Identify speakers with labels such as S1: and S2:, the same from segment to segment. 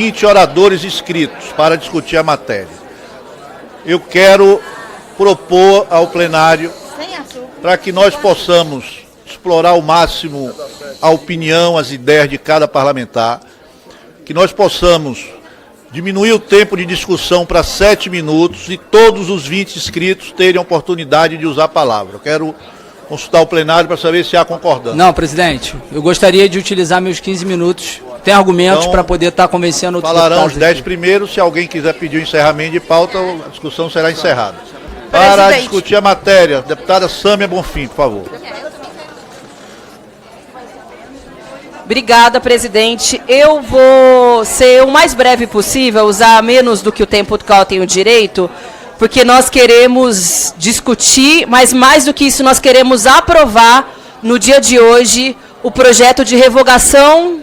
S1: 20 oradores inscritos para discutir a matéria. Eu quero propor ao plenário para que nós possamos explorar ao máximo a opinião, as ideias de cada parlamentar, que nós possamos diminuir o tempo de discussão para 7 minutos e todos os 20 inscritos terem a oportunidade de usar a palavra. Eu quero consultar o plenário para saber se há concordância.
S2: Não, presidente, eu gostaria de utilizar meus 15 minutos. Tem argumentos
S1: então,
S2: para poder estar convencendo outros
S1: falarão
S2: deputados.
S1: Os 10 primeiros. Se alguém quiser pedir o encerramento de pauta, a discussão será encerrada. Para discutir a matéria, deputada Sâmia Bonfim, por favor.
S3: Obrigada, presidente. Eu vou ser o mais breve possível, usar menos do que o tempo do qual eu tenho direito, porque nós queremos discutir, mas mais do que isso, nós queremos aprovar no dia de hoje o projeto de revogação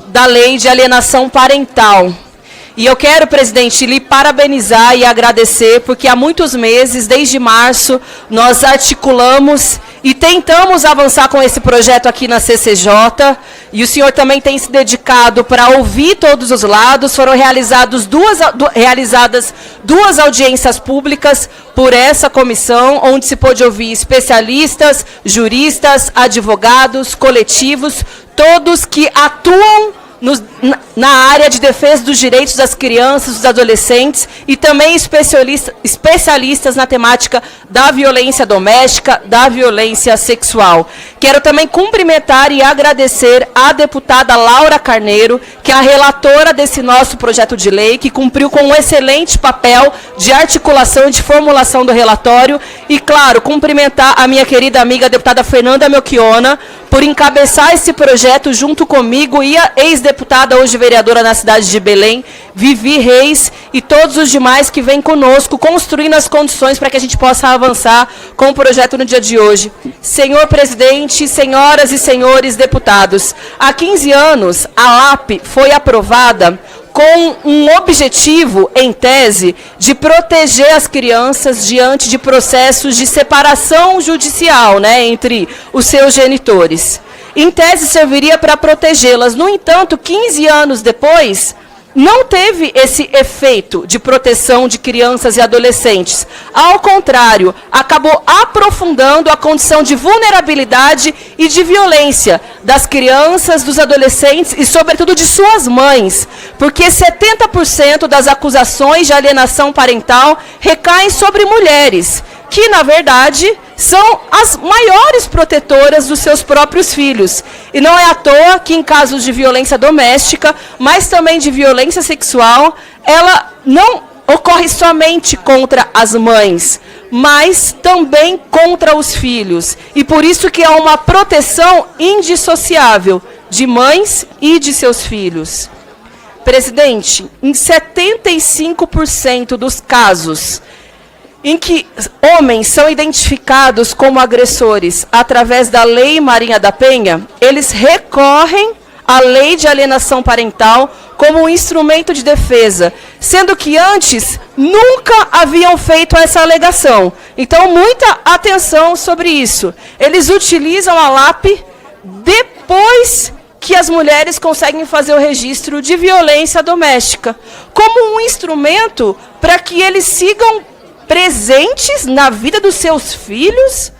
S3: da lei de alienação parental. E eu quero, presidente, lhe parabenizar e agradecer, porque há muitos meses, desde março, nós articulamos e tentamos avançar com esse projeto aqui na CCJ, e o senhor também tem se dedicado para ouvir todos os lados. Foram realizadas duas audiências públicas por essa comissão, onde se pôde ouvir especialistas, juristas, advogados, coletivos, todos que atuam na área de defesa dos direitos das crianças, dos adolescentes, e também especialistas na temática da violência doméstica, da violência sexual. Quero também cumprimentar e agradecer a deputada Laura Carneiro, que é a relatora desse nosso projeto de lei, que cumpriu com um excelente papel de articulação e de formulação do relatório, e, claro, cumprimentar a minha querida amiga a deputada Fernanda Melchiona, por encabeçar esse projeto junto comigo, e a ex-deputada, hoje vereadora na cidade de Belém, Vivi Reis, e todos os demais que vêm conosco, construindo as condições para que a gente possa avançar com o projeto no dia de hoje. Senhor presidente, senhoras e senhores deputados, há 15 anos a LAP foi aprovada com um objetivo, em tese, de proteger as crianças diante de processos de separação judicial, entre os seus genitores. Em tese, serviria para protegê-las. No entanto, 15 anos depois, não teve esse efeito de proteção de crianças e adolescentes. Ao contrário, acabou aprofundando a condição de vulnerabilidade e de violência das crianças, dos adolescentes e, sobretudo, de suas mães, porque 70% das acusações de alienação parental recaem sobre mulheres, que, na verdade, são as maiores protetoras dos seus próprios filhos. E não é à toa que, em casos de violência doméstica, mas também de violência sexual, ela não ocorre somente contra as mães, mas também contra os filhos. E por isso que há uma proteção indissociável de mães e de seus filhos. Presidente, em 75% dos casos em que homens são identificados como agressores através da Lei Maria da Penha, eles recorrem à lei de alienação parental como um instrumento de defesa, sendo que antes nunca haviam feito essa alegação. Então, muita atenção sobre isso. Eles utilizam a LAP depois que as mulheres conseguem fazer o registro de violência doméstica, como um instrumento para que eles sigam presentes na vida dos seus filhos,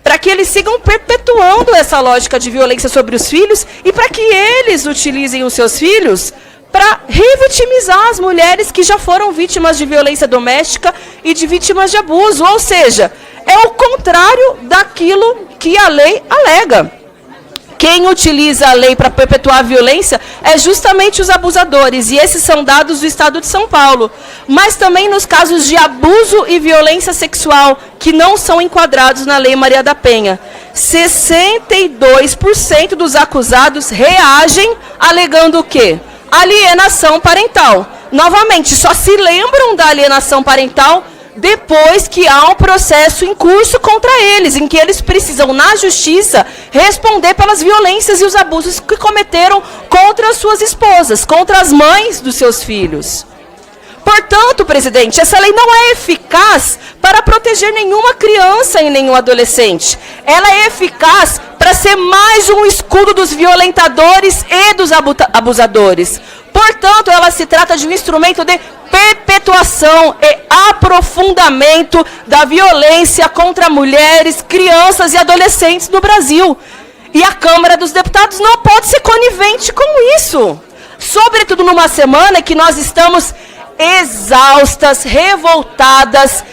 S3: para que eles sigam perpetuando essa lógica de violência sobre os filhos e para que eles utilizem os seus filhos para revitimizar as mulheres que já foram vítimas de violência doméstica e de vítimas de abuso. Ou seja, é o contrário daquilo que a lei alega. Quem utiliza a lei para perpetuar a violência é justamente os abusadores, e esses são dados do Estado de São Paulo. Mas também nos casos de abuso e violência sexual, que não são enquadrados na Lei Maria da Penha. 62% dos acusados reagem alegando o quê? Alienação parental. Novamente, só se lembram da alienação parental depois que há um processo em curso contra eles, em que eles precisam, na justiça, responder pelas violências e os abusos que cometeram contra as suas esposas, contra as mães dos seus filhos. Portanto, presidente, essa lei não é eficaz para proteger nenhuma criança e nenhum adolescente. Ela é eficaz para para ser mais um escudo dos violentadores e dos abusadores. Portanto, ela se trata de um instrumento de perpetuação e aprofundamento da violência contra mulheres, crianças e adolescentes no Brasil. E a Câmara dos Deputados não pode ser conivente com isso. Sobretudo numa semana que nós estamos exaustas, revoltadas,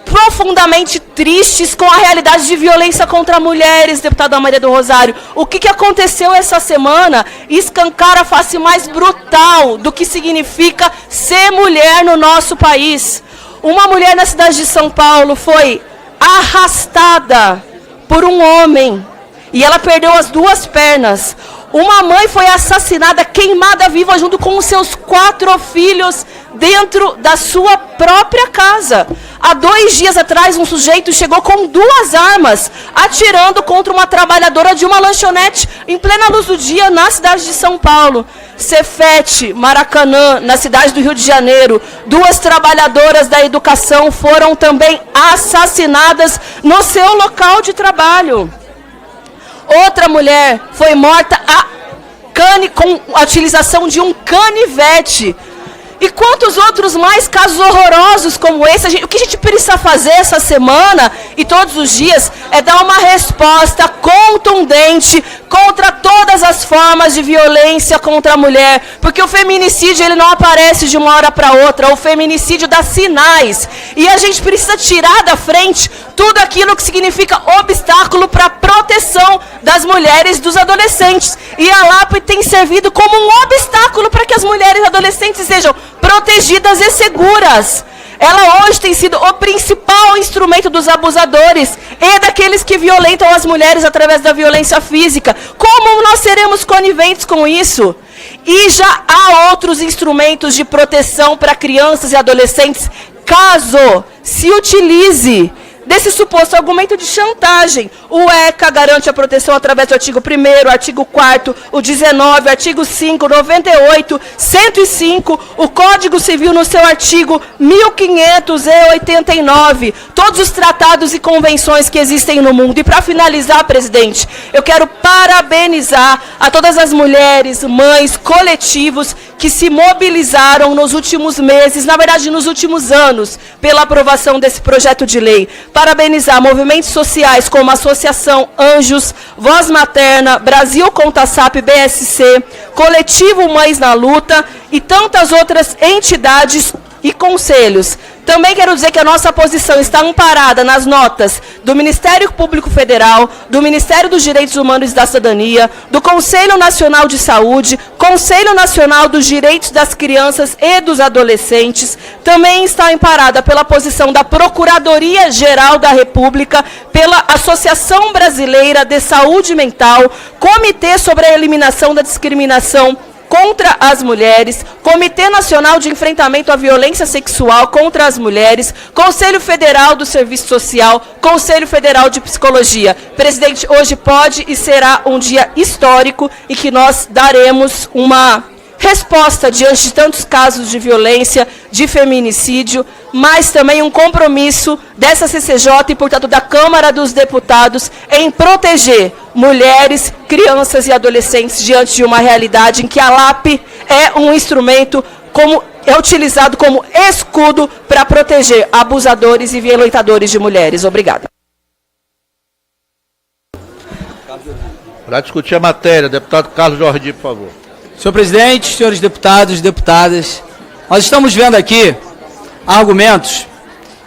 S3: profundamente tristes com a realidade de violência contra mulheres, deputada Maria do Rosário. O que aconteceu essa semana escancara a face mais brutal do que significa ser mulher no nosso país. Uma mulher na cidade de São Paulo foi arrastada por um homem e ela perdeu as 2 pernas. Uma mãe foi assassinada, queimada viva junto com os seus 4 filhos dentro da sua própria casa. Há 2 dias atrás, um sujeito chegou com 2 armas, atirando contra uma trabalhadora de uma lanchonete em plena luz do dia na cidade de São Paulo. Cefete, Maracanã, na cidade do Rio de Janeiro, 2 trabalhadoras da educação foram também assassinadas no seu local de trabalho. Outra mulher foi morta com a utilização de um canivete. E quantos outros mais casos horrorosos como esse? O que a gente precisa fazer essa semana e todos os dias é dar uma resposta contundente contra todas as formas de violência contra a mulher. Porque o feminicídio ele não aparece de uma hora para outra. O feminicídio dá sinais. E a gente precisa tirar da frente tudo aquilo que significa obstáculo para a proteção das mulheres e dos adolescentes. E a LAP tem servido como um obstáculo para que as mulheres e adolescentes sejam protegidas e seguras. Ela hoje tem sido o principal instrumento dos abusadores e daqueles que violentam as mulheres através da violência física. Como nós seremos coniventes com isso? E já há outros instrumentos de proteção para crianças e adolescentes, caso se utilize desse suposto argumento de chantagem. O ECA garante a proteção através do artigo 1º, artigo 4º, o 19, artigo 5, 98, 105, o Código Civil no seu artigo 1589, todos os tratados e convenções que existem no mundo. E para finalizar, presidente, eu quero parabenizar a todas as mulheres, mães, coletivos que se mobilizaram nos últimos meses, na verdade nos últimos anos, pela aprovação desse projeto de lei. Parabenizar movimentos sociais como a Associação Anjos, Voz Materna, Brasil Conta SAP, BSC, Coletivo Mães na Luta e tantas outras entidades e conselhos. Também quero dizer que a nossa posição está amparada nas notas do Ministério Público Federal, do Ministério dos Direitos Humanos e da Cidadania, do Conselho Nacional de Saúde, Conselho Nacional dos Direitos das Crianças e dos Adolescentes. Também está amparada pela posição da Procuradoria-Geral da República, pela Associação Brasileira de Saúde Mental, Comitê sobre a Eliminação da Discriminação contra as mulheres, Comitê Nacional de Enfrentamento à Violência Sexual contra as Mulheres, Conselho Federal do Serviço Social, Conselho Federal de Psicologia. Presidente, hoje pode e será um dia histórico em que nós daremos uma resposta diante de tantos casos de violência, de feminicídio, mas também um compromisso dessa CCJ e, portanto, da Câmara dos Deputados em proteger mulheres, crianças e adolescentes diante de uma realidade em que a LAP é um instrumento é utilizado como escudo para proteger abusadores e violentadores de mulheres. Obrigada.
S1: Para discutir a matéria, deputado Carlos Jordi, por favor.
S2: Senhor presidente, senhores deputados e deputadas, nós estamos vendo aqui argumentos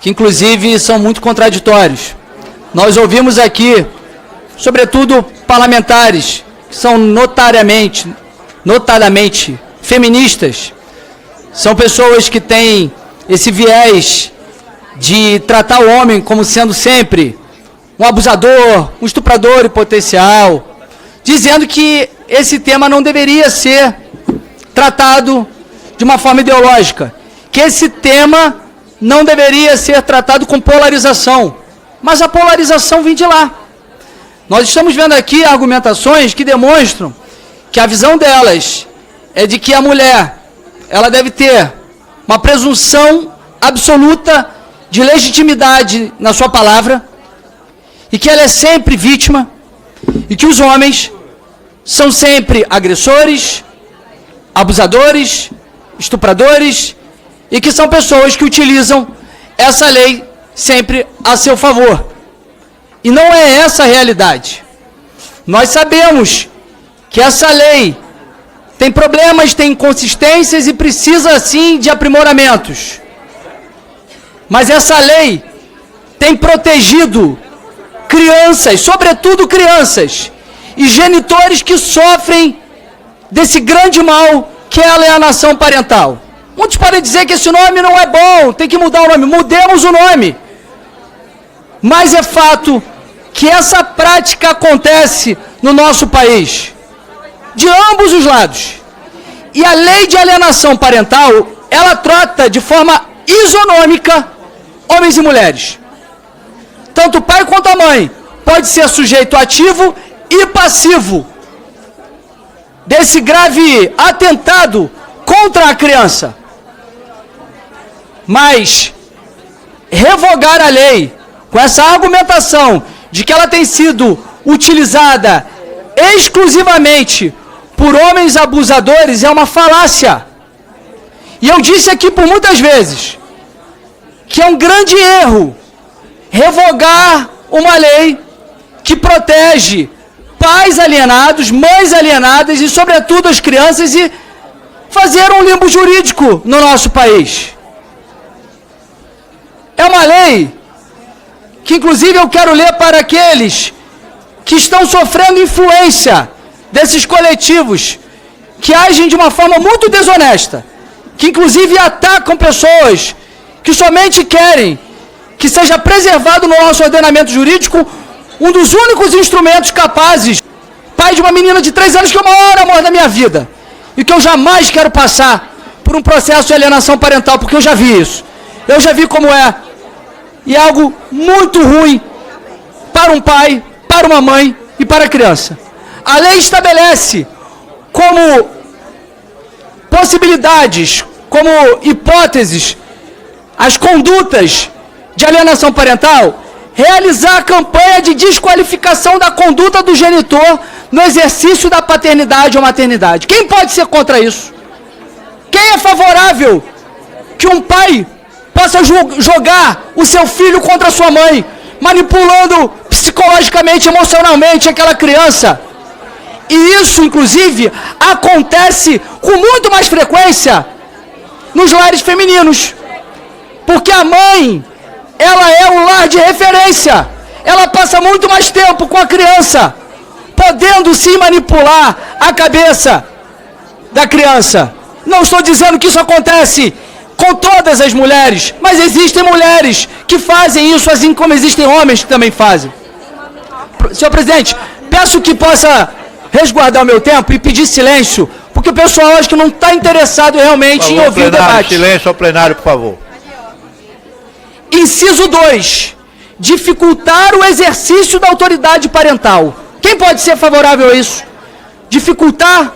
S2: que, inclusive, são muito contraditórios. Nós ouvimos aqui, sobretudo, parlamentares que são notadamente feministas. São pessoas que têm esse viés de tratar o homem como sendo sempre um abusador, um estuprador em potencial, dizendo que esse tema não deveria ser tratado de uma forma ideológica, que esse tema não deveria ser tratado com polarização, mas a polarização vem de lá. Nós estamos vendo aqui argumentações que demonstram que a visão delas é de que a mulher ela deve ter uma presunção absoluta de legitimidade na sua palavra e que ela é sempre vítima e que os homens são sempre agressores, abusadores, estupradores e que são pessoas que utilizam essa lei sempre a seu favor. E não é essa a realidade. Nós sabemos que essa lei tem problemas, tem inconsistências e precisa, sim, de aprimoramentos. Mas essa lei tem protegido crianças, sobretudo crianças, e genitores que sofrem desse grande mal que é a alienação parental. Muitos podem dizer que esse nome não é bom, tem que mudar o nome. Mudemos o nome. Mas é fato que essa prática acontece no nosso país, de ambos os lados. E a lei de alienação parental, ela trata de forma isonômica homens e mulheres. Tanto o pai quanto a mãe pode ser sujeito ativo e passivo desse grave atentado contra a criança. Mas revogar a lei com essa argumentação de que ela tem sido utilizada exclusivamente por homens abusadores é uma falácia. E eu disse aqui por muitas vezes que é um grande erro revogar uma lei que protege pais alienados, mães alienadas e, sobretudo, as crianças e fazer um limbo jurídico no nosso país. É uma lei que, inclusive, eu quero ler para aqueles que estão sofrendo influência desses coletivos que agem de uma forma muito desonesta, que, inclusive, atacam pessoas que somente querem que seja preservado no nosso ordenamento jurídico um dos únicos instrumentos capazes, pai de uma menina de 3 anos que é o maior amor da minha vida, e que eu jamais quero passar por um processo de alienação parental, porque eu já vi isso. Eu já vi como é. E é algo muito ruim para um pai, para uma mãe e para a criança. A lei estabelece como possibilidades, como hipóteses, as condutas de alienação parental, realizar a campanha de desqualificação da conduta do genitor no exercício da paternidade ou maternidade. Quem pode ser contra isso? Quem é favorável que um pai possa jogar o seu filho contra a sua mãe, manipulando psicologicamente, emocionalmente aquela criança? E isso, inclusive, acontece com muito mais frequência nos lares femininos. Porque a mãe, ela é o lar de referência. Ela passa muito mais tempo com a criança, podendo sim manipular a cabeça da criança. Não estou dizendo que isso acontece com todas as mulheres, mas existem mulheres que fazem isso, assim como existem homens que também fazem. Senhor presidente, peço que possa resguardar o meu tempo e pedir silêncio, porque o pessoal acho que não está interessado realmente em ouvir o debate.
S1: Silêncio ao plenário, por favor.
S2: Inciso 2. Dificultar o exercício da autoridade parental. Quem pode ser favorável a isso? Dificultar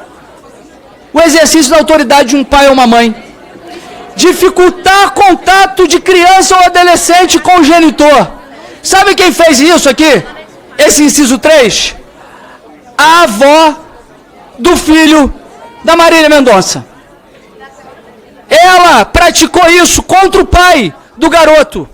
S2: o exercício da autoridade de um pai ou uma mãe. Dificultar contato de criança ou adolescente com o genitor. Sabe quem fez isso aqui? Esse inciso 3? A avó do filho da Marília Mendonça. Ela praticou isso contra o pai do garoto.